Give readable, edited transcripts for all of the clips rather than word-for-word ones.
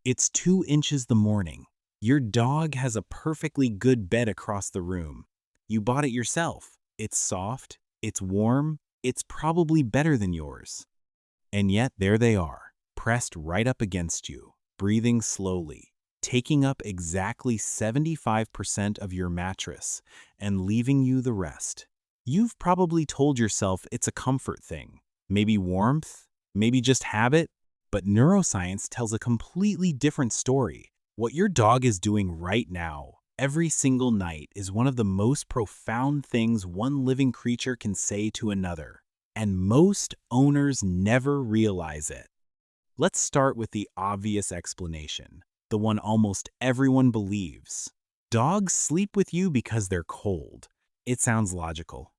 It's 2 inches the morning. Your dog has a perfectly good bed across the room. You bought it yourself. It's soft, it's warm, it's probably better than yours. And yet there they are, pressed right up against you, breathing slowly, taking up exactly 75% of your mattress and leaving you the rest. You've probably told yourself it's a comfort thing, maybe warmth, maybe just habit, but neuroscience tells a completely different story. What your dog is doing right now, every single night, is one of the most profound things one living creature can say to another, and most owners never realize it. Let's start with the obvious explanation, the one almost everyone believes. Dogs sleep with you because they're cold. It sounds logical.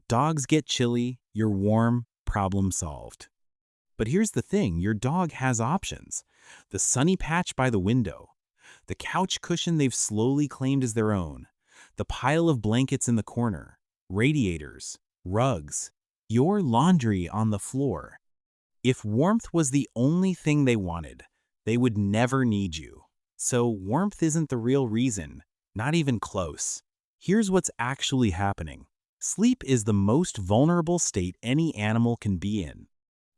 Dogs get chilly, you're warm, problem solved. But here's the thing, your dog has options. The sunny patch by the window, the couch cushion they've slowly claimed as their own, the pile of blankets in the corner, radiators, rugs, your laundry on the floor. If warmth was the only thing they wanted, they would never need you. So warmth isn't the real reason, not even close. Here's what's actually happening. Sleep is the most vulnerable state any animal can be in.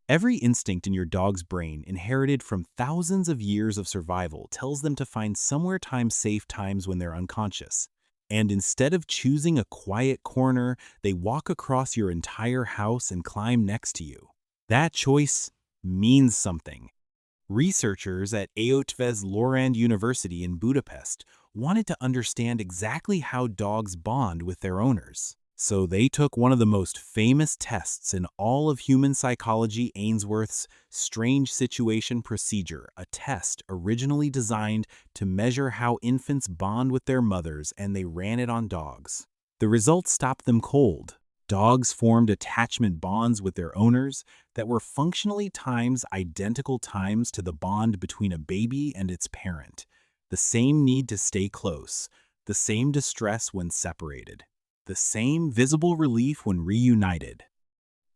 Every instinct in your dog's brain, inherited from thousands of years of survival, tells them to find somewhere safe times when they're unconscious. And instead of choosing a quiet corner, they walk across your entire house and climb next to you. That choice means something. Researchers at Eötvös Loránd University in Budapest wanted to understand exactly how dogs bond with their owners. So they took one of the most famous tests in all of human psychology, Ainsworth's strange situation procedure, a test originally designed to measure how infants bond with their mothers, and they ran it on dogs. The results stopped them cold. Dogs formed attachment bonds with their owners that were functionally identical times to the bond between a baby and its parent. The same need to stay close, the same distress when separated, the same visible relief when reunited.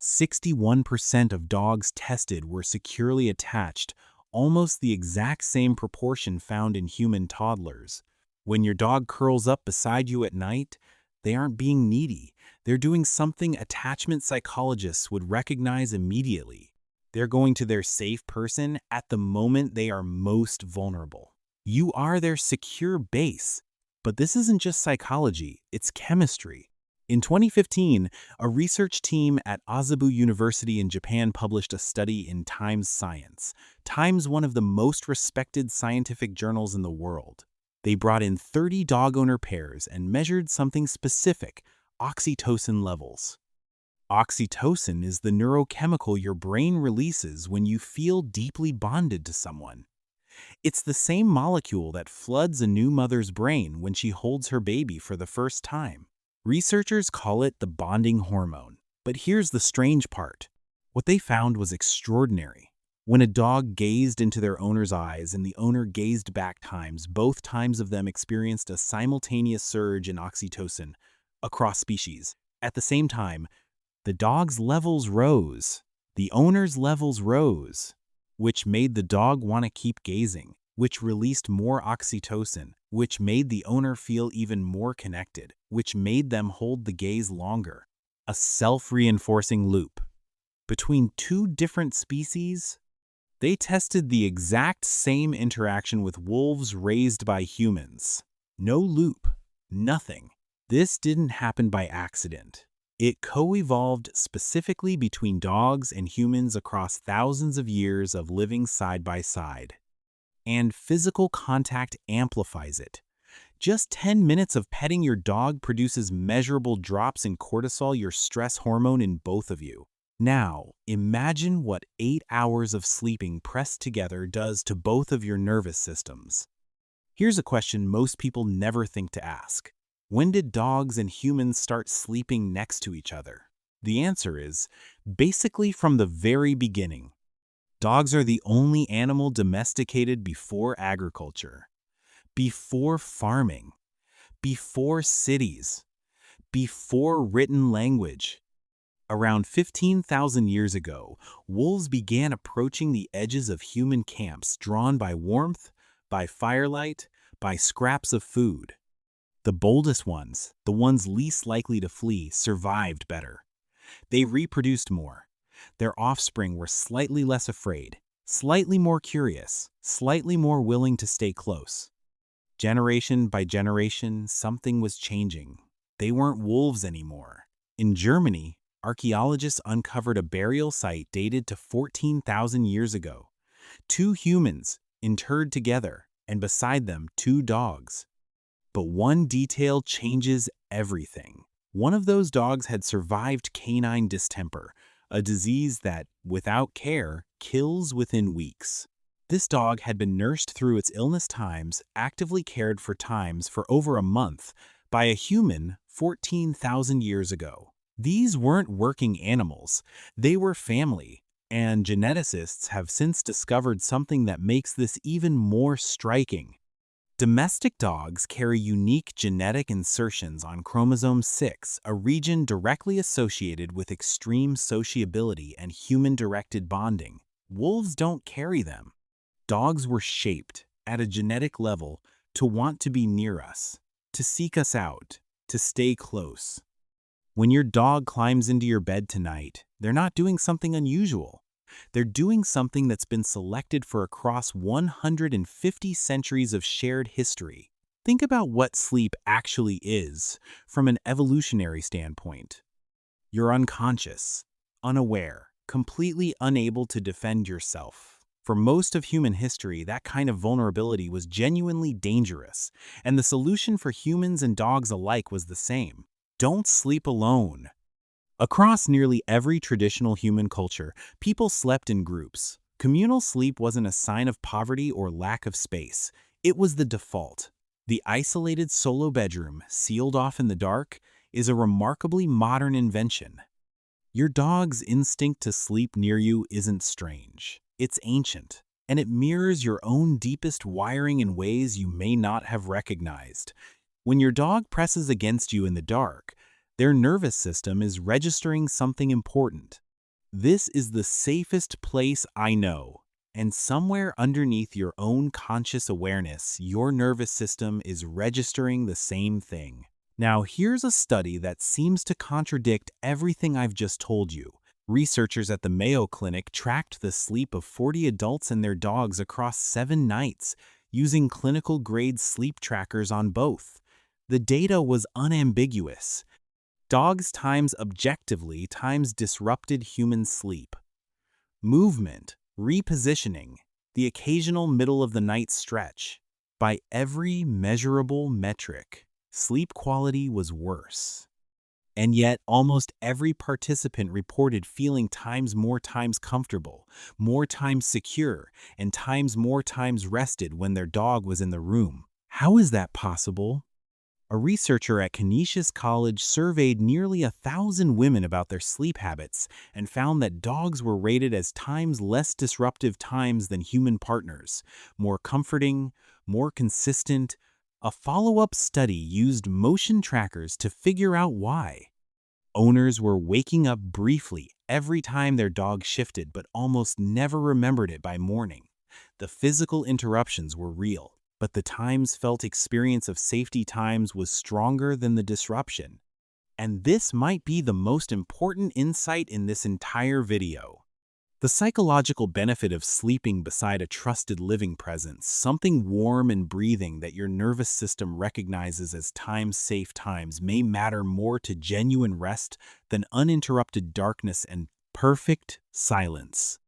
61% of dogs tested were securely attached, almost the exact same proportion found in human toddlers. When your dog curls up beside you at night, they aren't being needy. They're doing something attachment psychologists would recognize immediately. They're going to their safe person at the moment they are most vulnerable. You are their secure base. But this isn't just psychology, it's chemistry. In 2015, a research team at Azabu University in Japan published a study in Times Science, Times, one of the most respected scientific journals in the world. They brought in 30 dog owner pairs and measured something specific, oxytocin levels. Oxytocin is the neurochemical your brain releases when you feel deeply bonded to someone. It's the same molecule that floods a new mother's brain when she holds her baby for the first time. Researchers call it the bonding hormone. But here's the strange part. What they found was extraordinary. When a dog gazed into their owner's eyes and the owner gazed back, both times of them experienced a simultaneous surge in oxytocin across species. At the same time, the dog's levels rose. The owner's levels rose, which made the dog want to keep gazing, which released more oxytocin, which made the owner feel even more connected, which made them hold the gaze longer. A self-reinforcing loop. Between two different species, they tested the exact same interaction with wolves raised by humans. No loop, nothing. This didn't happen by accident. It co-evolved specifically between dogs and humans across thousands of years of living side by side. And physical contact amplifies it. Just 10 minutes of petting your dog produces measurable drops in cortisol, your stress hormone, in both of you. Now, imagine what 8 hours of sleeping pressed together does to both of your nervous systems. Here's a question most people never think to ask. When did dogs and humans start sleeping next to each other? The answer is, basically from the very beginning. Dogs are the only animal domesticated before agriculture, before farming, before cities, before written language. Around 15,000 years ago, wolves began approaching the edges of human camps, drawn by warmth, by firelight, by scraps of food. The boldest ones, the ones least likely to flee, survived better. They reproduced more. Their offspring were slightly less afraid, slightly more curious, slightly more willing to stay close. Generation by generation, something was changing. They weren't wolves anymore. In Germany, archaeologists uncovered a burial site dated to 14,000 years ago. Two humans, interred together, and beside them, two dogs. But one detail changes everything. One of those dogs had survived canine distemper, a disease that, without care, kills within weeks. This dog had been nursed through its illness times, actively cared for times for over a month, by a human 14,000 years ago. These weren't working animals, they were family, and geneticists have since discovered something that makes this even more striking. Domestic dogs carry unique genetic insertions on chromosome 6, a region directly associated with extreme sociability and human-directed bonding. Wolves don't carry them. Dogs were shaped, at a genetic level, to want to be near us, to seek us out, to stay close. When your dog climbs into your bed tonight, they're not doing something unusual. They're doing something that's been selected for across 150 centuries of shared history. Think about what sleep actually is from an evolutionary standpoint. You're unconscious, unaware, completely unable to defend yourself. For most of human history, that kind of vulnerability was genuinely dangerous, and the solution for humans and dogs alike was the same. Don't sleep alone. Across nearly every traditional human culture, people slept in groups. Communal sleep wasn't a sign of poverty or lack of space. It was the default. The isolated solo bedroom, sealed off in the dark, is a remarkably modern invention. Your dog's instinct to sleep near you isn't strange. It's ancient, and it mirrors your own deepest wiring in ways you may not have recognized. When your dog presses against you in the dark, their nervous system is registering something important. This is the safest place I know, and somewhere underneath your own conscious awareness, your nervous system is registering the same thing. Now, here's a study that seems to contradict everything I've just told you. Researchers at the Mayo Clinic tracked the sleep of 40 adults and their dogs across 7 nights, using clinical-grade sleep trackers on both. The data was unambiguous. Dogs times objectively times disrupted human sleep. Movement, repositioning, the occasional middle-of-the-night stretch. By every measurable metric, sleep quality was worse. And yet, almost every participant reported feeling more times comfortable, more times secure, and more times rested when their dog was in the room. How is that possible? A researcher at Canisius College surveyed nearly 1,000 women about their sleep habits and found that dogs were rated as less disruptive than human partners, more comforting, more consistent. A follow-up study used motion trackers to figure out why. Owners were waking up briefly every time their dog shifted but almost never remembered it by morning. The physical interruptions were real, but the felt experience of safety times was stronger than the disruption. And this might be the most important insight in this entire video. The psychological benefit of sleeping beside a trusted living presence, something warm and breathing that your nervous system recognizes as safe times, may matter more to genuine rest than uninterrupted darkness and perfect silence.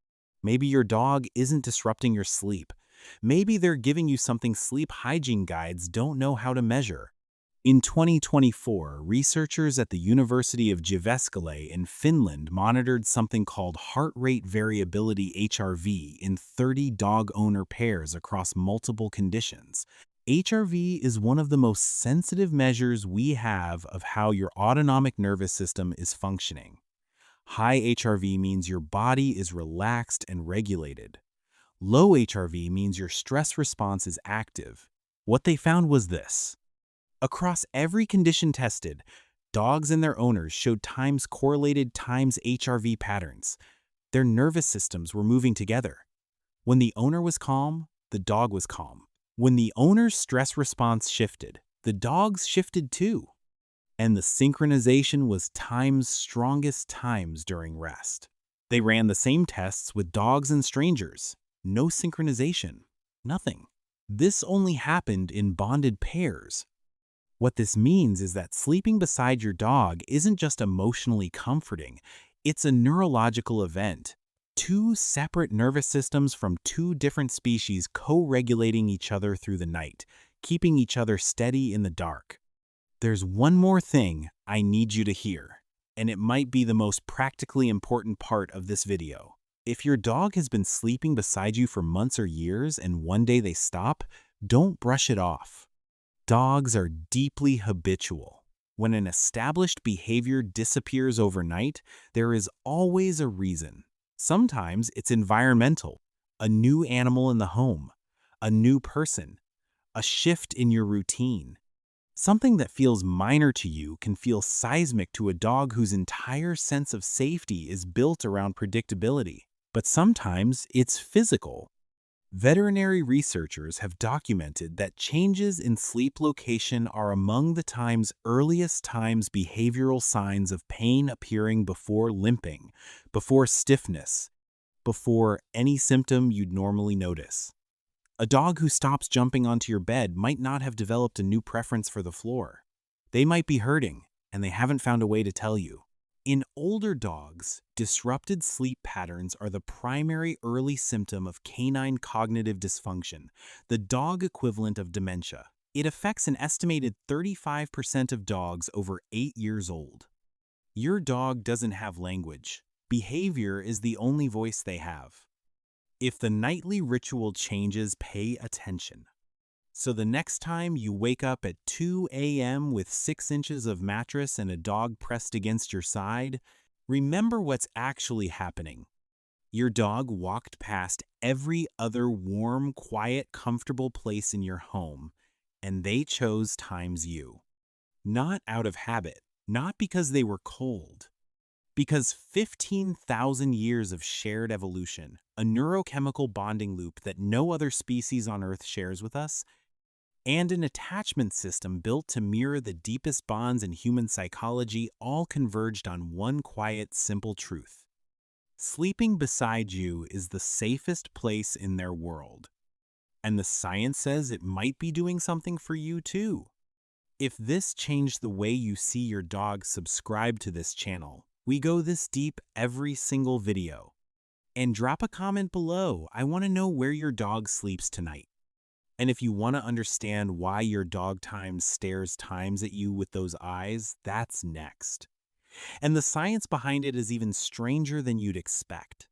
Maybe your dog isn't disrupting your sleep. Maybe they're giving you something sleep hygiene guides don't know how to measure. In 2024, researchers at the University of Jyväskylä in Finland monitored something called heart rate variability (HRV) in 30 dog owner pairs across multiple conditions. HRV is one of the most sensitive measures we have of how your autonomic nervous system is functioning. High HRV means your body is relaxed and regulated. Low HRV means your stress response is active. What they found was this. Across every condition tested, dogs and their owners showed correlated HRV patterns. Their nervous systems were moving together. When the owner was calm, the dog was calm. When the owner's stress response shifted, the dog's shifted too. And the synchronization was time's strongest times during rest. They ran the same tests with dogs and strangers. No synchronization. Nothing. This only happened in bonded pairs. What this means is that sleeping beside your dog isn't just emotionally comforting, it's a neurological event. Two separate nervous systems from two different species co-regulating each other through the night, keeping each other steady in the dark. There's one more thing I need you to hear, and it might be the most practically important part of this video. If your dog has been sleeping beside you for months or years and one day they stop, don't brush it off. Dogs are deeply habitual. When an established behavior disappears overnight, there is always a reason. Sometimes it's environmental, a new animal in the home, a new person, a shift in your routine. Something that feels minor to you can feel seismic to a dog whose entire sense of safety is built around predictability. But sometimes it's physical. Veterinary researchers have documented that changes in sleep location are among the time's earliest behavioral signs of pain appearing before limping, before stiffness, before any symptom you'd normally notice. A dog who stops jumping onto your bed might not have developed a new preference for the floor. They might be hurting, and they haven't found a way to tell you. In older dogs, disrupted sleep patterns are the primary early symptom of canine cognitive dysfunction, the dog equivalent of dementia. It affects an estimated 35% of dogs over 8 years old. Your dog doesn't have language. Behavior is the only voice they have. If the nightly ritual changes, pay attention. So the next time you wake up at 2 a.m. with 6 inches of mattress and a dog pressed against your side, remember what's actually happening. Your dog walked past every other warm, quiet, comfortable place in your home, and they chose times you. Not out of habit, not because they were cold. Because 15,000 years of shared evolution, a neurochemical bonding loop that no other species on Earth shares with us, and an attachment system built to mirror the deepest bonds in human psychology all converged on one quiet, simple truth. Sleeping beside you is the safest place in their world. And the science says it might be doing something for you too. If this changed the way you see your dog, subscribe to this channel. We go this deep every single video. And drop a comment below. I want to know where your dog sleeps tonight. And if you want to understand why your dog stares times at you with those eyes, that's next. And the science behind it is even stranger than you'd expect.